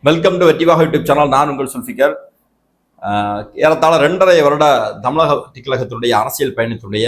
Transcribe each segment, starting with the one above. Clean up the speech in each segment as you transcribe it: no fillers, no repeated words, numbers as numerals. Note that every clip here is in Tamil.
வெல்கம் டு வெற்றிவாக யூடியூப் சேனல். நான் உங்கள் சுல்ஃபிகர். ஏறத்தாழ 2.5 வருட தமிழக கழகத்தினுடைய அரசியல் பயணத்தினுடைய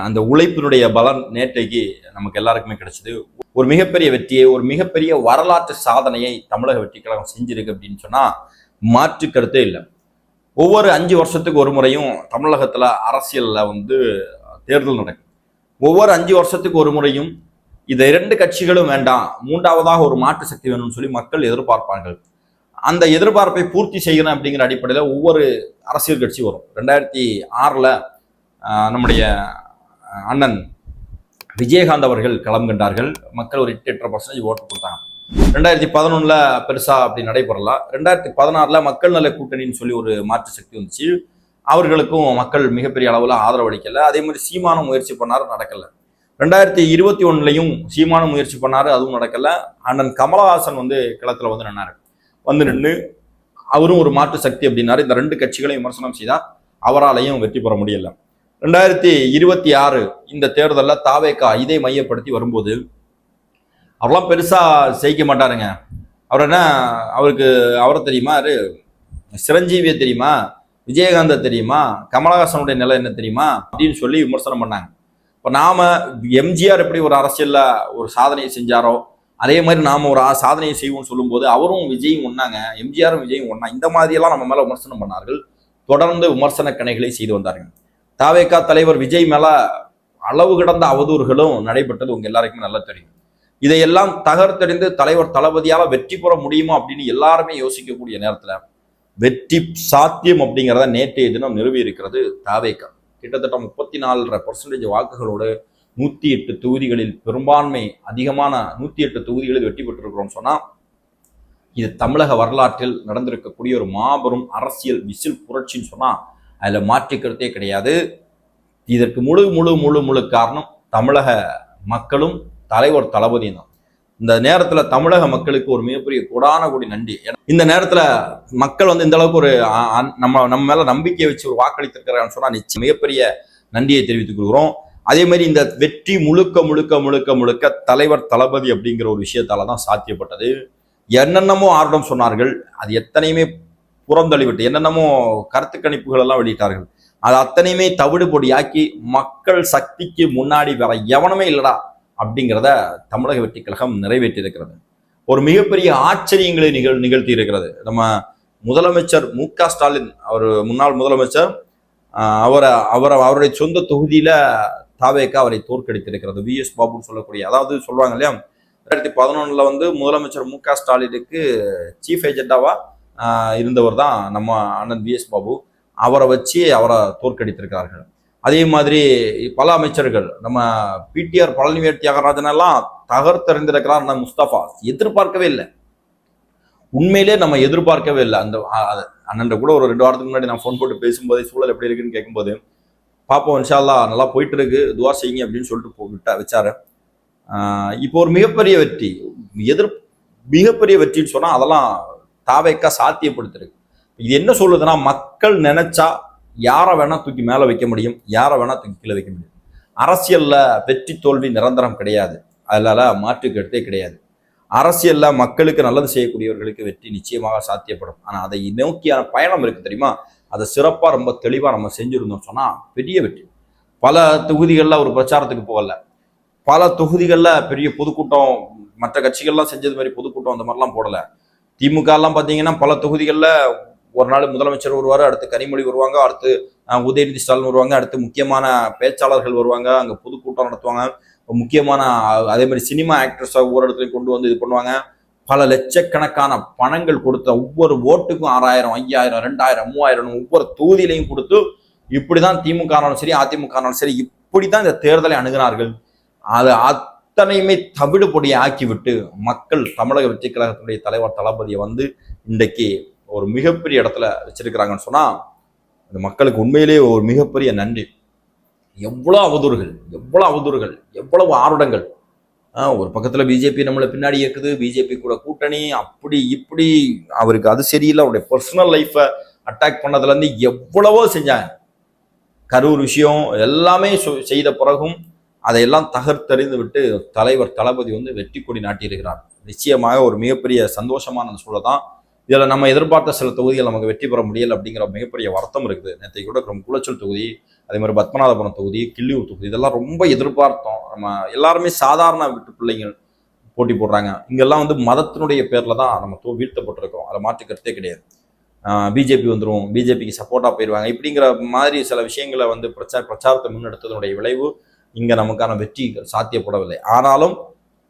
அந்த உழைப்பினுடைய பலன் நேற்றைக்கு நமக்கு எல்லாருக்குமே கிடைச்சது. ஒரு மிகப்பெரிய வெற்றியை, ஒரு மிகப்பெரிய வரலாற்று சாதனையை தமிழக வெற்றி கழகம் செஞ்சிருக்கு அப்படின்னு சொன்னா மாற்று கருத்தே இல்லை. ஒவ்வொரு 5 வருஷத்துக்கு ஒரு முறையும் தமிழகத்துல அரசியல்ல தேர்தல் நடக்கும். ஒவ்வொரு 5 வருஷத்துக்கு ஒரு முறையும் இந்த 2 கட்சிகளும் வேண்டாம், மூன்றாவதாக ஒரு மாற்று சக்தி வேணும்னு சொல்லி மக்கள் எதிர்பார்ப்பார்கள். அந்த எதிர்பார்ப்பை பூர்த்தி செய்யணும் அப்படிங்கிற அடிப்படையில் ஒவ்வொரு அரசியல் கட்சி வரும். 2006 நம்முடைய அண்ணன் விஜயகாந்த் அவர்கள் களம் கண்டார்கள். மக்கள் ஒரு 8-8% ஓட்டு கொடுத்தாங்க. 2011 பெருசா அப்படி நடைபெறல. 2016 மக்கள் நல கூட்டணின்னு சொல்லி ஒரு மாற்று சக்தி வந்துச்சு. அவர்களுக்கும் மக்கள் மிகப்பெரிய அளவில் ஆதரவு அளிக்கல. அதே மாதிரி சீமானம் முயற்சி பண்ணாரு, நடக்கல. 2021 சீமானம் முயற்சி பண்ணாரு, அதுவும் நடக்கல. அண்ணன் கமலஹாசன் களத்துல நின்று அவரும் ஒரு மாற்று சக்தி அப்படின்னாரு. இந்த 2 கட்சிகளையும் விமர்சனம் செய்தா அவராலையும் வெற்றி பெற முடியல. 2026 இந்த தேர்தலில் தாவேகா இதை மையப்படுத்தி வரும்போது அவரெல்லாம் பெருசா செய்ய மாட்டாருங்க. அவர் என்ன, அவரை தெரியுமா, சிரஞ்சீவியை தெரியுமா, விஜயகாந்த தெரியுமா, கமலஹாசனுடைய நிலை என்ன தெரியுமா அப்படின்னு சொல்லி விமர்சனம் பண்ணாங்க. இப்போ நாம எம்ஜிஆர் எப்படி ஒரு அரசியல்ல ஒரு சாதனையை செஞ்சாரோ அதே மாதிரி நாம ஒரு சாதனையை செய்வோம்னு சொல்லும்போது அவரும் விஜயும் ஒன்னாங்க, எம்ஜிஆரும் விஜயும் ஒன்னா, இந்த மாதிரியெல்லாம் நம்ம மேல விமர்சனம் பண்ணார்கள். தொடர்ந்து விமர்சன கணைகளை செய்து வந்தார்கள். தாவேகா தலைவர் விஜய் மேல அளவு கடந்த அவதூறுகளும் நடைபெற்றது உங்க எல்லாருக்குமே நல்லா தெரியும். இதையெல்லாம் தகர்த்தெறிந்து தலைவர் தளபதியால வெற்றி பெற முடியுமா அப்படின்னு எல்லாருமே யோசிக்கக்கூடிய நேரத்துல வெற்றி சாத்தியம் அப்படிங்கிறத நேற்றைய தினம் நிறுவி இருக்கிறது தாவேகா. கிட்டத்தட்ட 34% வாக்குகளோடு 108 தொகுதிகளில் பெரும்பான்மை அதிகமான 108 தொகுதிகளில் வெற்றி பெற்றிருக்கிறோம் சொன்னா இது தமிழக வரலாற்றில் நடந்திருக்கக்கூடிய ஒரு மாபெரும் அரசியல் விசில் புரட்சின்னு சொன்னா அதுல மாற்றிக்கிறதே கிடையாது. இதற்கு முழு முழு முழு முழு காரணம் தமிழக மக்களும் தலைவர் தளபதியும் தான். இந்த நேரத்துல தமிழக மக்களுக்கு ஒரு மிகப்பெரிய கோடான கோடி நன்றி. இந்த நேரத்துல மக்கள் இந்த அளவுக்கு ஒரு நம்ம மேல நம்பிக்கையை வச்சு ஒரு வாக்களித்திருக்கிறான்னு சொன்னா நிச்சயம் மிகப்பெரிய நன்றியை தெரிவித்துக் கொள்கிறோம். அதே மாதிரி இந்த வெற்றி முழுக்க முழுக்க முழுக்க முழுக்க தலைவர் தளபதி அப்படிங்கிற ஒரு விஷயத்தாலதான் சாத்தியப்பட்டது. என்னென்னமோ ஆர்வம் சொன்னார்கள், அது எத்தனையுமே புறந்தள்ளிவிட்டு என்னென்னமோ கருத்து கணிப்புகள் எல்லாம் வெளியிட்டார்கள். அது அத்தனையுமே தவிடு பொடியாக்கி மக்கள் சக்திக்கு முன்னாடி வேற எவனுமே இல்லடா அப்படிங்கிறத தமிழக வெற்றி கழகம் நிறைவேற்றி இருக்கிறது. ஒரு மிகப்பெரிய ஆச்சரியங்களை நிகழ்த்தி இருக்கிறது. நம்ம முதலமைச்சர் மு.க. ஸ்டாலின், அவர் முன்னாள் முதலமைச்சர், அவருடைய சொந்த தொகுதியில தாவேகா அவரை தோற்கடித்திருக்கிறது. வி.எஸ். பாபுன்னு சொல்லக்கூடிய, அதாவது சொல்றாங்க இல்லையா, 2011 முதலமைச்சர் மு.க. ஸ்டாலினுக்கு சீஃப் ஏஜென்டாவா இருந்தவர் தான் நம்ம அண்ணன் வி.எஸ். பாபு. அவரை வச்சு அவரை தோற்கடித்திருக்கிறார்கள். அதே மாதிரி பல அமைச்சர்கள், நம்ம பிடிஆர் பழனிவேல் தியாகராஜன் எல்லாம் தகர்த்தறிந்திருக்கிறார். நம்ம முஸ்தபா எதிர்பார்க்கவே இல்லை, உண்மையிலே நம்ம எதிர்பார்க்கவே இல்லை. அந்த அண்ணன் கூட ஒரு 2 வாரத்துக்கு முன்னாடி நான் ஃபோன் போட்டு பேசும்போதே சூழல் எப்படி இருக்குன்னு கேட்கும்போது, பாப்போம் இன்ஷா அல்லாஹ் நல்லா போயிட்டு இருக்கு, துவா செய்யுங்க அப்படின்னு சொல்லிட்டு வச்சாரு. இப்போ ஒரு மிகப்பெரிய வெற்றி, மிகப்பெரிய வெற்றின்னு சொன்னா அதெல்லாம் தாவேகா சாத்தியப்படுத்திருக்கு. இது என்ன சொல்லுதுன்னா, மக்கள் நினைச்சா யாரை வேணா தூக்கி மேல வைக்க முடியும், யாரை வேணா தூக்கி கீழே வைக்க முடியும். அரசியல்ல வெற்றி தோல்வி நிரந்தரம் கிடையாது, அதனால மாற்று கருத்தே கிடையாது. அரசியல்ல மக்களுக்கு நல்லது செய்யக்கூடியவர்களுக்கு வெற்றி நிச்சயமாக சாத்தியப்படும். ஆனா அதை நோக்கியான பயணம் இருக்கு தெரியுமா, அதை சிறப்பா ரொம்ப தெளிவா நம்ம செஞ்சிருந்தோம் சொன்னா பெரிய வெற்றி. பல தொகுதிகளில் ஒரு பிரச்சாரத்துக்கு போகல, பல தொகுதிகளில் பெரிய பொதுக்கூட்டம், மற்ற கட்சிகள்லாம் செஞ்சது மாதிரி பொதுக்கூட்டம் அந்த மாதிரிலாம் போடல. திமுக எல்லாம் பாத்தீங்கன்னா பல தொகுதிகளில் ஒரு நாள் முதலமைச்சர் வருவார், அடுத்து கனிமொழி வருவாங்க, அடுத்து உதயநிதி ஸ்டாலின் வருவாங்க, அடுத்து முக்கியமான பேச்சாளர்கள் வருவாங்க, அங்கே பொதுக்கூட்டம் நடத்துவாங்க. முக்கியமான அதே மாதிரி சினிமா ஆக்டர்ஸை ஒவ்வொரு இடத்துலையும் கொண்டு இது பண்ணுவாங்க. பல லட்சக்கணக்கான பணங்கள் கொடுத்த ஒவ்வொரு ஓட்டுக்கும் 6000, 5000, 2000, 3000 ஒவ்வொரு தொகுதியிலையும் கொடுத்து இப்படிதான் திமுகனாலும் சரி அதிமுகனாலும் சரி இப்படித்தான் இந்த தேர்தலை அணுகினார்கள். அது அத்தனையுமே தவிடு பொடியை ஆக்கிவிட்டு மக்கள் தமிழக வெற்றி கழகத்துடைய தலைவர் தளபதியை இன்றைக்கு ஒரு மிகப்பெரிய இடத்துல வச்சிருக்கிறாங்கன்னு சொன்னா அந்த மக்களுக்கு உண்மையிலேயே ஒரு மிகப்பெரிய நன்றி. எவ்வளவு அவதூறுகள், எவ்வளவு ஆருடங்கள். ஒரு பக்கத்துல பிஜேபி நம்மளை பின்னாடி இருக்குது, பிஜேபி கூட கூட்டணி, அப்படி இப்படி, அவருக்கு அது சரியில்லை, அவருடைய பர்சனல் லைஃபை அட்டாக் பண்ணதுல இருந்து எவ்வளவோ செஞ்சாங்க. கரூர் விஷயம் எல்லாமே செய்த பிறகும் அதையெல்லாம் தகர்த்தறிந்து விட்டு தலைவர் தளபதி வந்து வெற்றி கொடி நாட்டியிருக்கிறார். நிச்சயமாக ஒரு மிகப்பெரிய சந்தோஷமான சூழல் தான். இதில் நம்ம எதிர்பார்த்த சில தொகுதிகள் நமக்கு வெற்றி பெற முடியல அப்படிங்கிற மிகப்பெரிய வருத்தம் இருக்குது. நேற்று கூட குளச்சல் தொகுதி, அதே மாதிரி பத்மநாபபுரம் தொகுதி, கிள்ளியூர் தொகுதி, இதெல்லாம் ரொம்ப எதிர்பார்த்தோம். நம்ம எல்லாருமே சாதாரண வீட்டு பிள்ளைங்கள் போட்டி போடுறாங்க. இங்கெல்லாம் வந்து மதத்தினுடைய பேர்ல தான் நம்ம வீழ்த்தப்பட்டிருக்கோம். அதை மாற்று கருத்தே கிடையாது. பிஜேபி வந்துடும், பிஜேபிக்கு சப்போர்ட்டா போயிடுவாங்க இப்படிங்கிற மாதிரி சில விஷயங்களை வந்து பிரச்சாரத்தை முன்னெடுத்ததனுடைய விளைவு இங்க நமக்கான வெற்றி சாத்தியப்படவில்லை. ஆனாலும்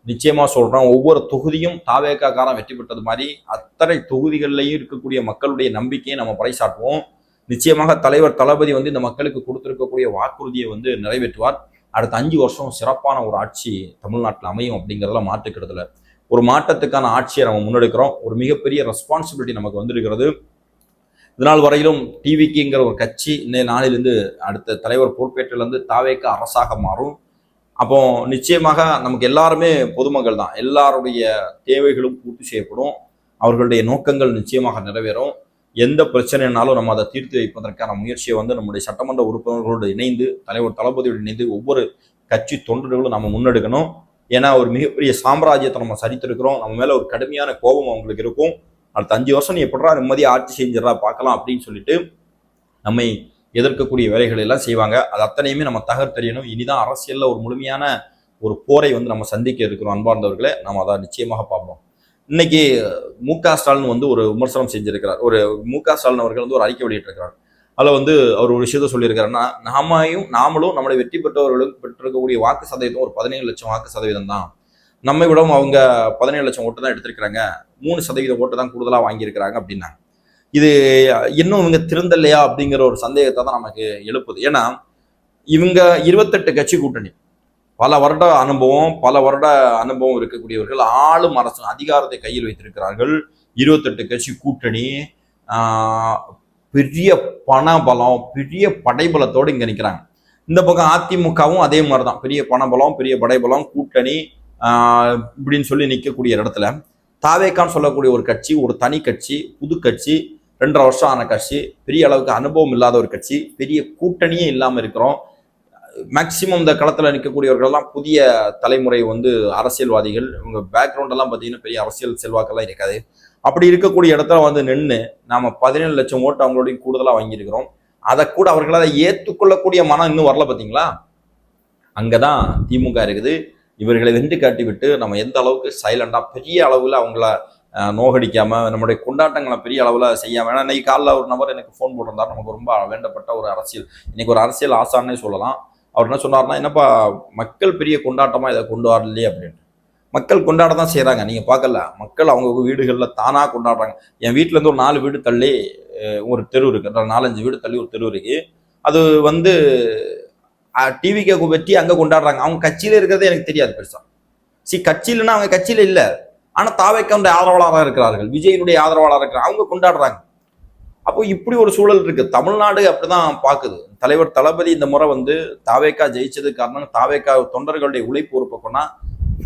நிச்சயமா சொல்றோம், ஒவ்வொரு தொகுதியும் தாவேக்காரன் வெற்றி பெற்றது மாதிரி அத்தனை தொகுதிகளிலையும் இருக்கக்கூடிய மக்களுடைய நம்பிக்கையை நம்ம பறைசாற்றுவோம். நிச்சயமாக தலைவர் தளபதி வந்து இந்த மக்களுக்கு கொடுத்திருக்கக்கூடிய வாக்குறுதியை வந்து நிறைவேற்றுவார். அடுத்த 5 வருஷம் சிறப்பான ஒரு ஆட்சி தமிழ்நாட்டில் அமையும் அப்படிங்கிறதுல மாற்றுக்கிறதுல ஒரு மாற்றத்துக்கான ஆட்சியை நம்ம முன்னெடுக்கிறோம். ஒரு மிகப்பெரிய ரெஸ்பான்சிபிலிட்டி நமக்கு வந்திருக்கிறது. இதனால் வரையிலும் டிவிக்குங்கிற ஒரு கட்சி இன்னைய நாளிலிருந்து அடுத்த தலைவர் பொறுப்பேற்றிலிருந்து தாவேக்க அரசாக மாறும். அப்போ நிச்சயமாக நமக்கு எல்லாருமே பொதுமக்கள் தான், எல்லாருடைய தேவைகளும் பூர்த்தி செய்யப்படும், அவர்களுடைய நோக்கங்கள் நிச்சயமாக நிறைவேறும். எந்த பிரச்சனைனாலும் நம்ம அதை தீர்த்து வைப்பதற்கான முயற்சியை வந்து நம்முடைய சட்டமன்ற உறுப்பினர்களோடு இணைந்து, தலைவர் தளபதியோடு இணைந்து ஒவ்வொரு கட்சி தொண்டர்களும் நம்ம முன்னெடுக்கணும். ஏன்னா ஒரு மிகப்பெரிய சாம்ராஜ்யத்தை நம்ம சரித்திருக்கிறோம். நம்ம மேல ஒரு கடுமையான கோபம் அவங்களுக்கு இருக்கும். அடுத்த 5 வருஷம் நீ எப்படா நிம்மதியாக ஆட்சி செஞ்சிடறா பார்க்கலாம் அப்படின்னு சொல்லிட்டு நம்மை எதிர்க்கக்கூடிய வேலைகள் எல்லாம் செய்வாங்க. அது அத்தனையுமே நம்ம தகர்த்தெறியணும். இனிதான் அரசியல்ல ஒரு முழுமையான ஒரு போரை வந்து நம்ம சந்திக்க இருக்கிறோம். அன்பார்ந்தவர்களே, நம்ம அதை நிச்சயமாக பார்ப்போம். இன்னைக்கு மு.க. ஸ்டாலின் வந்து ஒரு விமர்சனம் செஞ்சிருக்கிறார். மு.க. ஸ்டாலின் அவர்கள் வந்து ஒரு அறிக்கை வெளியிட்டிருக்கிறார். அதில் வந்து அவர் ஒரு விஷயத்த சொல்லியிருக்காருன்னா, நாமளும் நம்மளை வெற்றி பெற்றவர்களும் பெற்றிருக்கக்கூடிய வாக்கு சதவீதம் ஒரு 17 லட்சம் வாக்கு சதவீதம் தான். நம்மை விடவும் அவங்க 17 லட்சம் ஓட்டு தான் எடுத்திருக்கிறாங்க, 3% ஓட்டு தான் கூடுதலாக வாங்கியிருக்கிறாங்க அப்படின்னாங்க. இது இன்னும் இவங்க திருந்தலையா அப்படிங்கிற ஒரு சந்தேகத்தை தான் நமக்கு எழுப்புது. ஏன்னா இவங்க 28 கட்சி கூட்டணி, பல வருட அனுபவம் இருக்கக்கூடியவர்கள், ஆளும் அரசு அதிகாரத்தை கையில் வைத்திருக்கிறார்கள். 28 கட்சி கூட்டணி, பெரிய பண பலம், பெரிய படைபலத்தோடு இங்க நிற்கிறாங்க. இந்த பக்கம் அதிமுகவும் அதே மாதிரிதான், பெரிய பணபலம், பெரிய படைபலம், கூட்டணி இப்படின்னு சொல்லி நிற்கக்கூடிய இடத்துல தாவேக்கான்னு சொல்லக்கூடிய ஒரு கட்சி, ஒரு தனி கட்சி, புது கட்சி, 2.5 வருஷம் ஆன கட்சி, பெரிய அளவுக்கு அனுபவம் இல்லாத ஒரு கட்சி, பெரிய கூட்டணியே இல்லாமல் இருக்கிறோம். மேக்சிமம் இந்த களத்தில் நிற்கக்கூடியவர்கள்லாம் புதிய தலைமுறை வந்து அரசியல்வாதிகள். இவங்க பேக்ரவுண்ட் எல்லாம் பார்த்தீங்கன்னா பெரிய அரசியல் செல்வாக்கெல்லாம் இருக்காது. அப்படி இருக்கக்கூடிய இடத்துல வந்து நின்று நாம 17 லட்சம் ஓட்டு அவங்களுடைய கூடுதலாக வாங்கியிருக்கிறோம். அதை கூட அவர்களால் ஏற்றுக்கொள்ளக்கூடிய மனம் இன்னும் வரல. பார்த்தீங்களா, அங்கதான் திமுக இருக்குது. இவர்களை வென்று காட்டி விட்டு நம்ம எந்த அளவுக்கு சைலண்டா பெரிய அளவில் அவங்கள நோகடிக்காம, நம்முடைய கொண்டாட்டங்களை பெரிய அளவில் செய்யாம. ஏன்னா இன்னைக்கு காலைல ஒரு நபர் எனக்கு ஃபோன் போட்டிருந்தார், நமக்கு ரொம்ப வேண்டப்பட்ட ஒரு இன்னைக்கு ஒரு அரசியல் ஆசான்னே சொல்லலாம். அவர் என்ன சொன்னார்னா, என்னப்பா மக்கள் பெரிய கொண்டாட்டமா இதை கொண்டு வரலையே அப்படின்ட்டு. மக்கள் கொண்டாட தான் செய்யறாங்க, நீங்க பார்க்கல. மக்கள் அவங்க வீடுகளில் தானா கொண்டாடுறாங்க. என் வீட்டுல இருந்து ஒரு 4 வீடு தள்ளி ஒரு தெரு இருக்கு, 4-5 வீடு தள்ளி ஒரு தெரு இருக்கு. அது வந்து டிவிக்கு வெற்றி அங்க கொண்டாடுறாங்க. அவங்க கட்சியில இருக்கிறது எனக்கு தெரியாது பெருசா. கட்சியிலன்னா அவங்க கட்சியில இல்ல, ஆனா தாவேக்காவுடைய ஆதரவாளராக இருக்கிறார்கள், விஜயனுடைய ஆதரவாளராக இருக்கிறாங்க, அவங்க கொண்டாடுறாங்க. அப்போ இப்படி ஒரு சூழல் இருக்கு. தமிழ்நாடு அப்படிதான் பாக்குது. தலைவர் தளபதி இந்த முறை வந்து தாவேக்கா ஜெயிச்சது காரணம் தாவேக்கா தொண்டர்களுடைய உழைப்பு ஒரு பக்கம்னா,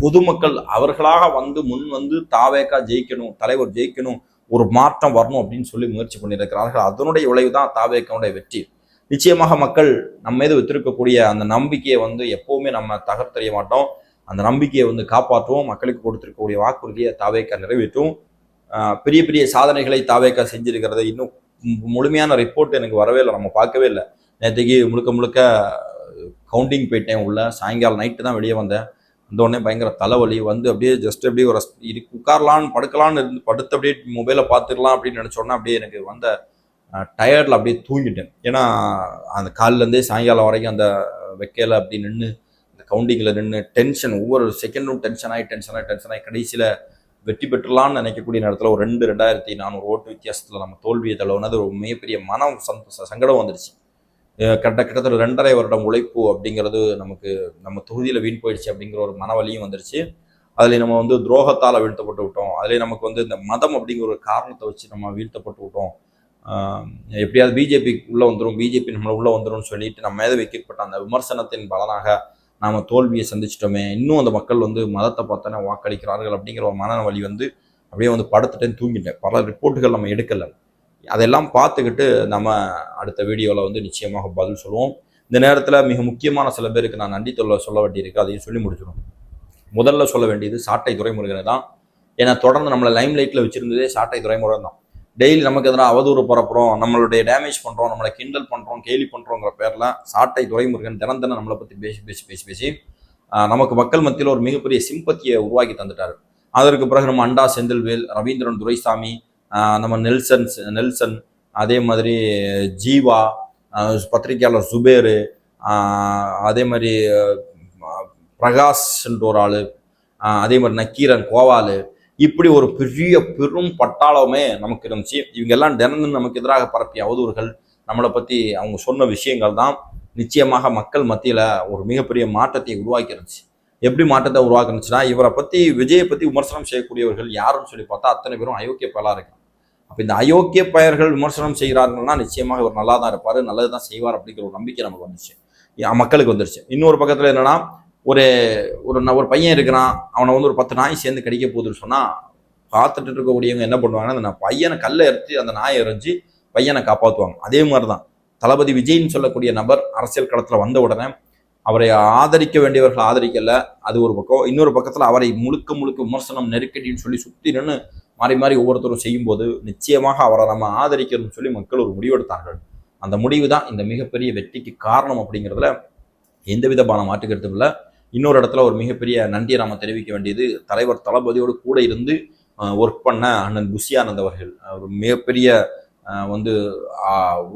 பொதுமக்கள் அவர்களாக வந்து முன் வந்து தாவேக்கா ஜெயிக்கணும், தலைவர் ஜெயிக்கணும், ஒரு மாற்றம் வரணும் அப்படின்னு சொல்லி முயற்சி பண்ணியிருக்கிறார்கள். அதனுடைய விளைவு தான் தாவேக்காவுடைய வெற்றி. நிச்சயமாக மக்கள் நம்ம மீது வைத்திருக்கக்கூடிய அந்த நம்பிக்கையை வந்து எப்பவுமே நம்ம தகர்த்தெறிய மாட்டோம். அந்த நம்பிக்கையை வந்து காப்பாற்றுவோம். மக்களுக்கு கொடுத்திருக்கக்கூடிய வாக்குறுதியை தாவேக்கா நிறைவேற்றும். பெரிய பெரிய சாதனைகளை தாவேக்கா செஞ்சிருக்கிறத இன்னும் முழுமையான ரிப்போர்ட் எனக்கு வரவே இல்லை, நம்ம பார்க்கவே இல்லை. நேற்றுக்கு முழுக்க கவுண்டிங் போயிட்டேன் உள்ள. சாயங்காலம் நைட்டு தான் வெளியே வந்தேன். வந்தோடனே பயங்கர தலைவலி வந்து அப்படியே ஜஸ்ட் அப்படியே ஒரு உட்காரலான்னு படுக்கலான்னு இருந்து படுத்து அப்படியே மொபைலை பார்த்துக்கலாம் அப்படின்னு நினச்சோன்னா அப்படியே எனக்கு வந்த டயர்டில் அப்படியே தூங்கிட்டேன். ஏன்னா அந்த காலிலேருந்தே சாயங்காலம் வரைக்கும் அந்த வைக்கல அப்படி நின்று அந்த கவுண்டிங்கில் நின்று டென்ஷன், ஒவ்வொரு செகண்டும் டென்ஷன் ஆகி கடைசியில் வெற்றி பெற்றலான்னு நினைக்கக்கூடிய நேரத்தில் ஒரு 2,400 ஓட்டு வித்தியாசத்தில் நம்ம தோல்வியை தழுவுனது ஒரு மிகப்பெரிய சங்கடம் வந்துடுச்சு. கிட்டத்தட்ட 2.5 வருடம் உழைப்பு அப்படிங்கிறது நமக்கு நம்ம தொகுதியில் வீண் போயிடுச்சு அப்படிங்கிற ஒரு மனவலியும் வந்துருச்சு. அதில் நம்ம வந்து துரோகத்தால் வீழ்த்தப்பட்டு விட்டோம். அதிலே நமக்கு வந்து இந்த மதம் அப்படிங்கிற ஒரு காரணத்தை வச்சு நம்ம வீழ்த்தப்பட்டு விட்டோம். எப்படியாவது பிஜேபி உள்ளே வந்துடும், பிஜேபி நம்மளை உள்ளே வந்துடும் சொல்லிட்டு நம்ம மீது வைக்கப்பட்ட அந்த விமர்சனத்தின் பலனாக நாம் தோல்வியை சந்திச்சிட்டோமே, இன்னும் அந்த மக்கள் வந்து மதத்தை பார்த்தோன்னே வாக்களிக்கிறார்கள் அப்படிங்கிற ஒரு மன வலி வந்து அப்படியே வந்து படுத்துட்டேன்னு தூங்கிட்டேன். பல ரிப்போர்ட்டுகள் நம்ம எடுக்கலை. அதெல்லாம் பார்த்துக்கிட்டு நம்ம அடுத்த வீடியோவில் வந்து நிச்சயமாக பதில் சொல்லுவோம். இந்த நேரத்தில் மிக முக்கியமான சில பேருக்கு நான் நன்றி சொல்ல வேண்டியிருக்கு, அதையும் சொல்லி முடிச்சிடும். முதல்ல சொல்ல வேண்டியது சாட்டை துரைமுருகனை தான். ஏன்னா தொடர்ந்து நம்மளை லைம் லைட்டில் வச்சிருந்ததே சாட்டை துரைமுருகன் தான். டெய்லி நமக்கு எதனா அவதூறு பரப்புறோம், நம்மளுடைய டேமேஜ் பண்ணுறோம், நம்மளை கிண்டல் பண்ணுறோம், கேலி பண்ணுறோங்கிற பேரில் சாட்டை துரைமுருகன் தினம் தினம் நம்மளை பற்றி பேசி நமக்கு மக்கள் மத்தியில் ஒரு மிகப்பெரிய சிம்பத்தியை உருவாக்கி தந்துட்டாரு. அதற்கு பிறகு நம்ம அண்டா செந்தில்வேல், ரவீந்திரன் துரைசாமி, நம்ம நெல்சன், அதே மாதிரி ஜீவா, பத்திரிகையாளர் சுபேரு, அதே மாதிரி பிரகாஷ்ன்ற ஒரு ஆள், அதே மாதிரி நக்கீரன், கோவாலு, இப்படி ஒரு பெரும் பட்டாளமே நமக்கு இருந்துச்சு. இவங்க எல்லாம் தினமும் நமக்கு எதிராக பரப்பிய அவதூறுகள், நம்மளை பற்றி அவங்க சொன்ன விஷயங்கள் தான் நிச்சயமாக மக்கள் மத்தியில் ஒரு மிகப்பெரிய மாற்றத்தை உருவாக்கி இருந்துச்சு. எப்படி மாற்றத்தை உருவாக்குனுச்சுன்னா, இவரை பற்றி விஜயை பற்றி விமர்சனம் செய்யக்கூடியவர்கள் யாருன்னு சொல்லி பார்த்தா அத்தனை பேரும் அயோக்கிய பயலாக இருக்கு. அப்போ இந்த அயோக்கிய பெயர்கள் விமர்சனம் செய்கிறார்கள்னா நிச்சயமாக இவர் நல்லா தான் இருப்பார், நல்லது தான் செய்வார் அப்படிங்கிற ஒரு நம்பிக்கை நமக்கு வந்துச்சு, மக்களுக்கு வந்துருச்சு. இன்னொரு பக்கத்தில் என்னன்னா, ஒரு பையன் இருக்கிறான், அவனை வந்து ஒரு 10 நாய் சேர்ந்து கடிக்க போகுதுன்னு சொன்னால் பார்த்துட்டு இருக்கக்கூடியவங்க என்ன பண்ணுவாங்கன்னா, அந்த பையனை கல்லை எறிஞ்சு அந்த நாயை எறிஞ்சு பையனை காப்பாற்றுவாங்க. அதே மாதிரி தான் தளபதி விஜய்ன்னு சொல்லக்கூடிய நபர் அரசியல் களத்தில் வந்த உடனே அவரை ஆதரிக்க வேண்டியவர்கள் ஆதரிக்கல, அது ஒரு பக்கம். இன்னொரு பக்கத்தில் அவரை முழுக்க விமர்சனம் நெருக்கடின்னு சொல்லி சுற்றி நின்று மாறி ஒவ்வொருத்தரும் செய்யும்போது நிச்சயமாக அவரை நம்ம ஆதரிக்கணும்னு சொல்லி மக்கள் ஒரு முடிவெடுத்தார்கள். அந்த முடிவு தான் இந்த மிகப்பெரிய வெற்றிக்கு காரணம் அப்படிங்கிறதுல எந்த விதமான மாற்றுக்கருத்தும் இல்லை. இன்னொரு இடத்துல ஒரு மிகப்பெரிய நன்றியை நம்ம தெரிவிக்க வேண்டியது தலைவர் தளபதியோடு கூட இருந்து ஒர்க் பண்ண அண்ணன் புஷியானந்த் அவர்கள். ஒரு மிகப்பெரிய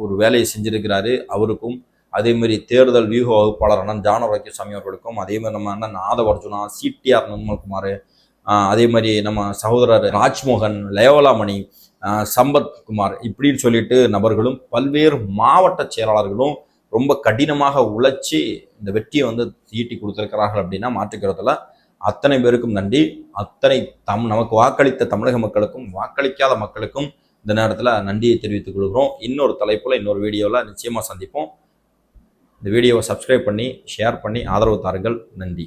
ஒரு வேலையை செஞ்சிருக்கிறாரு. அவருக்கும் அதே மாதிரி தேர்தல் வியூக வகுப்பாளர் அண்ணன் ஜானராக்கியசாமி அவர்களுக்கும், அதே மாதிரி நம்ம அண்ணன் ஆதவர்ஜுனா, சிடிஆர் நிர்மல்குமார், அதே மாதிரி நம்ம சகோதரர் ராஜ்மோகன், லயோலாமணி, சம்பத்குமார், இப்படின்னு சொல்லிட்டு நபர்களும் பல்வேறு மாவட்ட செயலாளர்களும் ரொம்ப கடினமாக உழைச்சி இந்த வெற்றியை ஈட்டி கொடுத்திருக்கிறார்கள் அப்படின்னா மாற்றுக்கிறதுல அத்தனை பேருக்கும் நன்றி. அத்தனை நமக்கு வாக்களித்த தமிழக மக்களுக்கும் வாக்களிக்காத மக்களுக்கும் இந்த நேரத்தில் நன்றியை தெரிவித்துக் கொள்கிறோம். இன்னொரு தலைப்புல இன்னொரு வீடியோவில் நிச்சயமாக சந்திப்போம். இந்த வீடியோவை சப்ஸ்கிரைப் பண்ணி ஷேர் பண்ணி ஆதரவு தாருங்கள். நன்றி.